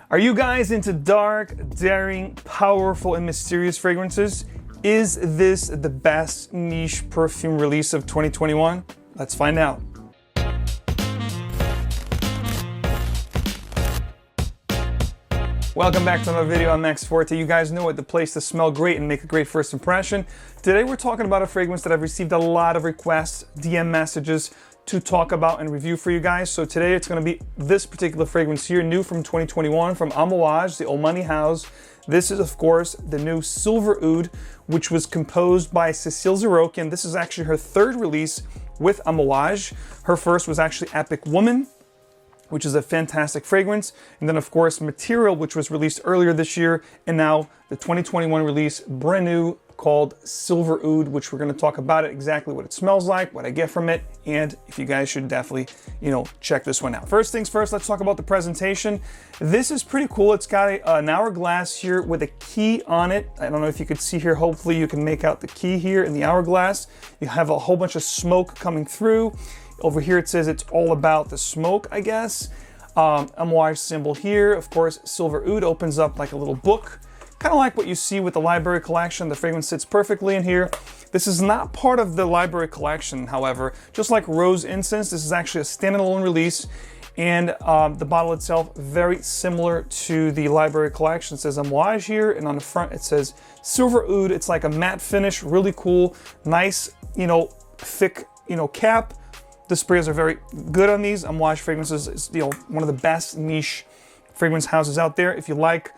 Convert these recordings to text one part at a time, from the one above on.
Are you guys into dark, daring, powerful, and mysterious fragrances? Is this the best niche perfume release of 2021? Let's find out. Welcome back to another video. I'm maxforti. You guys know it, the place to smell great and make a great first impression. Today we're talking about a fragrance that I've received a lot of requests, DM messages to talk about and review for you guys. So today it's going to be this particular fragrance here, new from 2021 from Amouage, the Omani house. This is, of course, the new Silver Oud, which was composed by Cecile Zarokian. This is actually her third release with Amouage. Her first was actually Epic Woman, which is a fantastic fragrance. And then, of course, Material, which was released earlier this year. And now the 2021 release, brand new, called Silver Oud, which we're going to talk about it, exactly what it smells like, what I get from it, and if you guys should definitely, check this one out. First things first, let's talk about the presentation. This is pretty cool. It's got an hourglass here with a key on it. I don't know if you could see here. Hopefully you can make out the key here in the hourglass. You have a whole bunch of smoke coming through. Over here it says it's all about the smoke, I guess. Amouage symbol here. Of course, Silver Oud opens up like a little book. Kind of like what you see with the library collection. The fragrance sits perfectly in here. This is not part of the library collection, however. Just like Rose Incense, this is actually a standalone release. And the bottle itself, very similar to the library collection. It says Amouage here, and on the front it says Silver Oud. It's like a matte finish, really cool, nice, thick, cap. The sprays are very good on these. Amouage fragrances is, one of the best niche fragrance houses out there. If you like,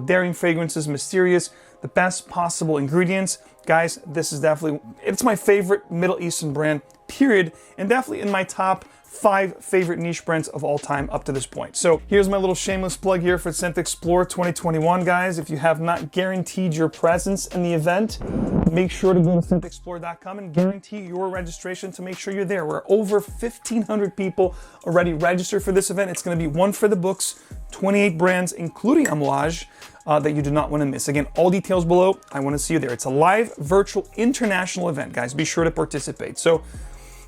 daring fragrances, mysterious, the best possible ingredients. Guys, this is definitely, it's my favorite Middle Eastern brand, period. And definitely in my top 5 favorite niche brands of all time up to this point. So here's my little shameless plug here for ScentXplore 2021, guys. If you have not guaranteed your presence in the event, make sure to go to ScentXplore.com and guarantee your registration to make sure you're there. We're over 1,500 people already registered for this event. It's going to be one for the books, 28 brands, including Amouage, that you do not want to miss. Again, all details below. I want to see you there. It's a live, virtual, international event, guys. Be sure to participate. So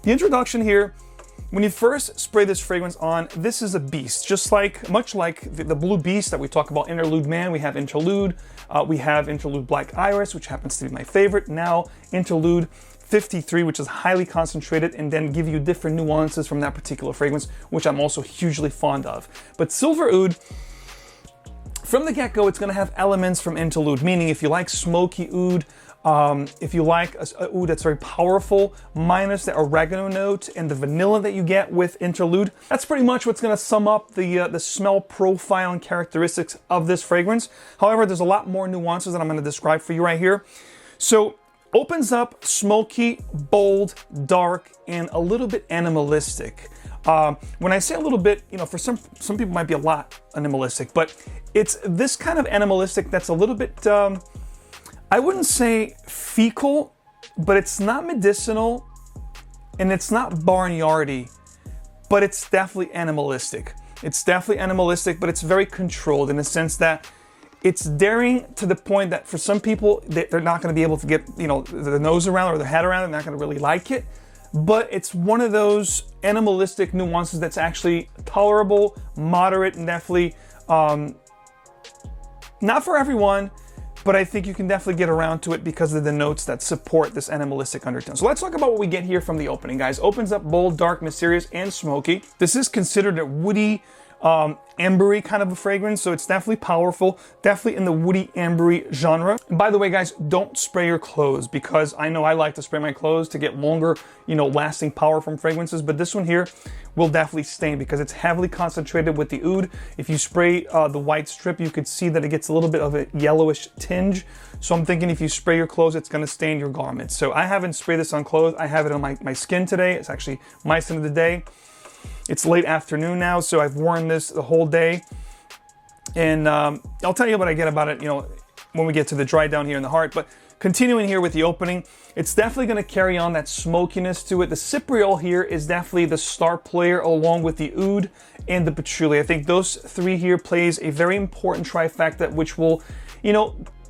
the introduction here, when you first spray this fragrance on, this is a beast. Much like the Blue Beast that we talk about, Interlude Man, we have Interlude. We have Interlude Black Iris, which happens to be my favorite. Now Interlude 53, which is highly concentrated and then give you different nuances from that particular fragrance, which I'm also hugely fond of. But Silver Oud, from the get-go, it's going to have elements from Interlude, meaning if you like smoky oud, if you like a oud that's very powerful, minus the oregano note and the vanilla that you get with Interlude, that's pretty much what's going to sum up the smell profile and characteristics of this fragrance. However, there's a lot more nuances that I'm going to describe for you right here. So, opens up smoky, bold, dark, and a little bit animalistic. When I say a little bit, for some people might be a lot animalistic, but it's this kind of animalistic that's a little bit, I wouldn't say fecal, but it's not medicinal and it's not barnyardy, but it's definitely animalistic. It's definitely animalistic, but it's very controlled in the sense that it's daring to the point that for some people, they're not going to be able to get, the nose around or the head around it. They're not going to really like it. But it's one of those animalistic nuances that's actually tolerable, moderate, and definitely not for everyone, but I think you can definitely get around to it because of the notes that support this animalistic undertone. So let's talk about what we get here from the opening, guys. Opens up bold, dark, mysterious, and smoky. This is considered a woody, ambery kind of a fragrance, so it's definitely powerful, definitely in the woody ambery genre. And by the way, guys, don't spray your clothes, because I know I like to spray my clothes to get longer, lasting power from fragrances, but this one here will definitely stain because it's heavily concentrated with the oud. If you spray the white strip, you could see that it gets a little bit of a yellowish tinge. So I'm thinking if you spray your clothes, it's going to stain your garments. So I haven't sprayed this on clothes. I have it on my skin today. It's actually my scent of the day. It's late afternoon now, so I've worn this the whole day. And I'll tell you what I get about it, when we get to the dry down here in the heart. But continuing here with the opening, it's definitely going to carry on that smokiness to it. The cypriol here is definitely the star player along with the oud and the patchouli. I think those three here plays a very important trifecta, which will,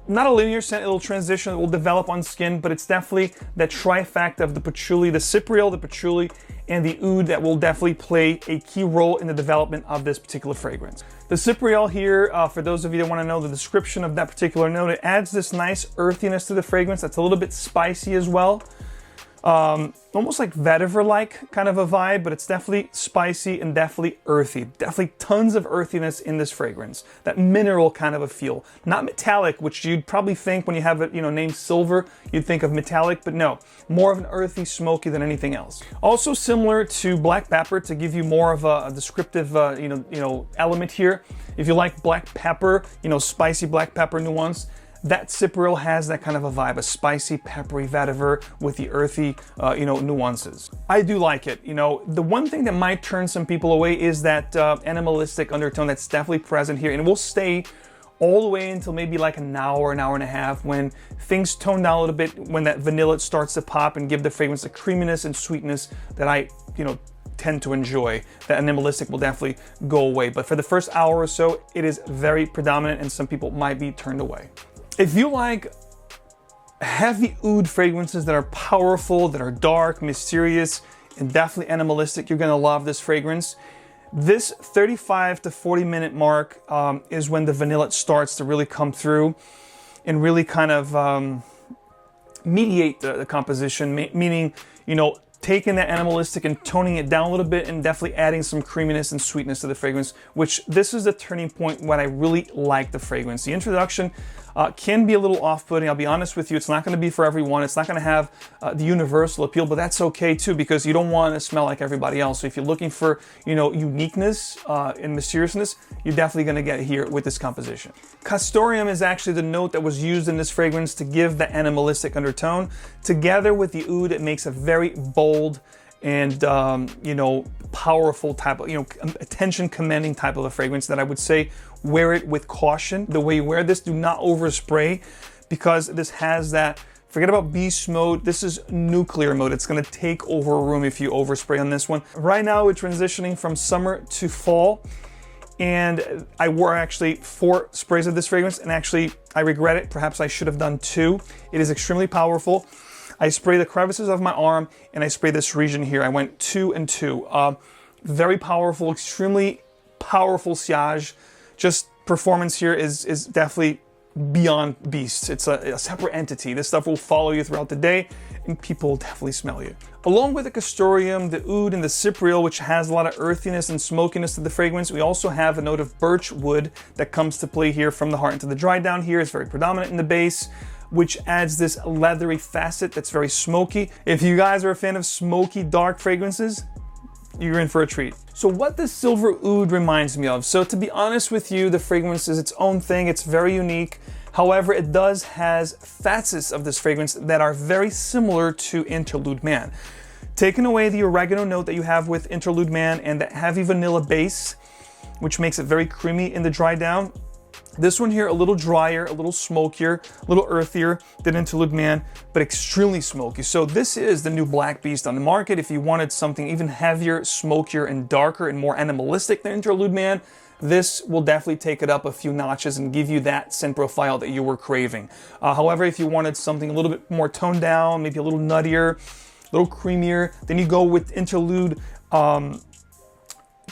not a linear scent, it'll transition, it will develop on skin, but it's definitely that trifecta of the patchouli, the cypriol, the patchouli, and the oud that will definitely play a key role in the development of this particular fragrance. The cypriol here, for those of you that want to know the description of that particular note, it adds this nice earthiness to the fragrance that's a little bit spicy as well. Almost like vetiver-like kind of a vibe, but it's definitely spicy and definitely earthy. Definitely tons of earthiness in this fragrance. That mineral kind of a feel. Not metallic, which you'd probably think when you have it, named silver, you'd think of metallic, but no. More of an earthy, smoky than anything else. Also similar to black pepper, to give you more of a descriptive, element here. If you like black pepper, spicy black pepper nuance, that cypriol has that kind of a vibe, a spicy, peppery vetiver with the earthy, nuances. I do like it. The one thing that might turn some people away is that animalistic undertone that's definitely present here, and it will stay all the way until maybe like an hour and a half, when things tone down a little bit, when that vanilla starts to pop and give the fragrance the creaminess and sweetness that I, tend to enjoy. That animalistic will definitely go away. But for the first hour or so, it is very predominant, and some people might be turned away. If you like heavy oud fragrances that are powerful, that are dark, mysterious, and definitely animalistic, you're gonna love this fragrance. This 35 to 40 minute mark is when the vanilla starts to really come through and really kind of mediate the composition, meaning, taking that animalistic and toning it down a little bit and definitely adding some creaminess and sweetness to the fragrance, which this is the turning point when I really like the fragrance. The introduction can be a little off-putting. I'll be honest with you, it's not going to be for everyone. It's not going to have the universal appeal, but that's okay too, because you don't want to smell like everybody else. So if you're looking for, uniqueness and mysteriousness, you're definitely going to get it here with this composition. Castoreum is actually the note that was used in this fragrance to give the animalistic undertone. Together with the oud, it makes a very bold and powerful type of, attention commanding type of a fragrance that I would say wear it with caution. The way you wear this, do not overspray, because this has that, forget about beast mode, this is nuclear mode. It's gonna take over a room if you overspray on this one. Right now we're transitioning from summer to fall, and I wore actually 4 sprays of this fragrance, and actually I regret it. Perhaps I should have done 2. It is extremely powerful. I spray the crevices of my arm, and I spray this region here. I went 2 and 2. Very powerful, extremely powerful sillage. Just performance here is definitely beyond beast. It's a separate entity. This stuff will follow you throughout the day, and people will definitely smell you. Along with the castoreum, the oud, and the cypriol, which has a lot of earthiness and smokiness to the fragrance, we also have a note of birch wood that comes to play here from the heart into the dry down here. It's very predominant in the base, which adds this leathery facet that's very smoky. If you guys are a fan of smoky, dark fragrances, you're in for a treat. So what this Silver Oud reminds me of? So to be honest with you, the fragrance is its own thing. It's very unique. However, it does has facets of this fragrance that are very similar to Interlude Man. Taking away the oregano note that you have with Interlude Man and that heavy vanilla base, which makes it very creamy in the dry down, this one here, a little drier, a little smokier, a little earthier than Interlude Man, but extremely smoky. So this is the new Black Beast on the market. If you wanted something even heavier, smokier, and darker, and more animalistic than Interlude Man, this will definitely take it up a few notches and give you that scent profile that you were craving. However, if you wanted something a little bit more toned down, maybe a little nuttier, a little creamier, then you go with Interlude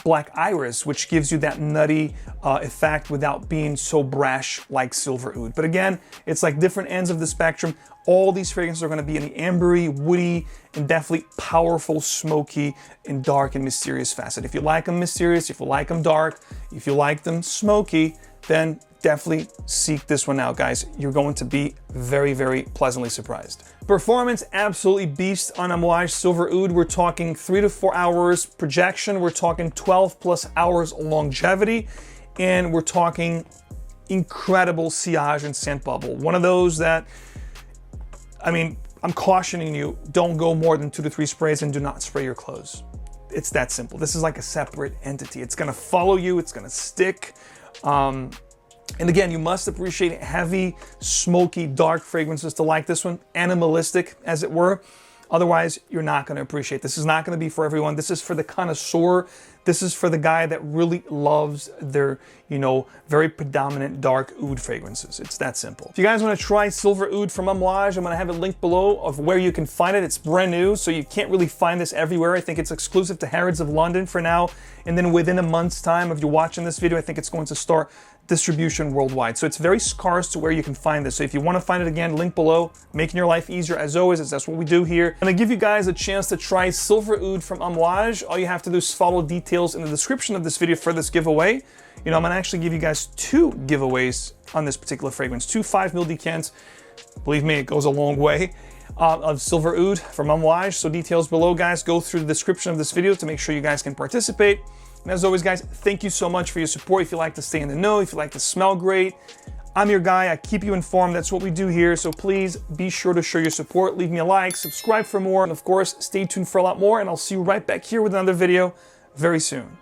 Black Iris, which gives you that nutty effect without being so brash like Silver Oud. But again, it's like different ends of the spectrum. All these fragrances are going to be in the ambery, woody, and definitely powerful, smoky, and dark and mysterious facet. If you like them mysterious, if you like them dark, if you like them smoky, then definitely seek this one out, guys. You're going to be very, very pleasantly surprised. Performance, absolutely beast on Amouage Silver Oud. We're talking 3 to 4 hours projection. We're talking 12+ hours longevity. And we're talking incredible sillage and scent bubble. One of those that, I mean, I'm cautioning you, don't go more than 2 to 3 sprays and do not spray your clothes. It's that simple. This is like a separate entity. It's gonna follow you, it's gonna stick. And again, you must appreciate heavy, smoky, dark fragrances to like this one, animalistic as it were. Otherwise, you're not going to appreciate. This is not going to be for everyone. This is for the connoisseur. This is for the guy that really loves their, you know, very predominant dark oud fragrances. It's that simple. If you guys want to try Silver Oud from Amouage, I'm going to have a link below of where you can find it. It's brand new, so you can't really find this everywhere. I think it's exclusive to Harrods of London for now. And then within a month's time, if you're watching this video, I think it's going to start distribution worldwide. So it's very scarce to where you can find this. So if you want to find it again, link below, making your life easier as always, as that's what we do here. I'm going to give you guys a chance to try Silver Oud from Amouage. All you have to do is follow details in the description of this video for this giveaway. You know, I'm going to actually give you guys 2 giveaways on this particular fragrance. 2 5ml decants. Believe me, it goes a long way. Of Silver Oud from Amouage. So details below, guys. Go through the description of this video to make sure you guys can participate. And as always, guys, thank you so much for your support. If you like to stay in the know, if you like to smell great, I'm your guy. I keep you informed. That's what we do here. So please be sure to show your support. Leave me a like, subscribe for more, and of course, stay tuned for a lot more. And I'll see you right back here with another video very soon.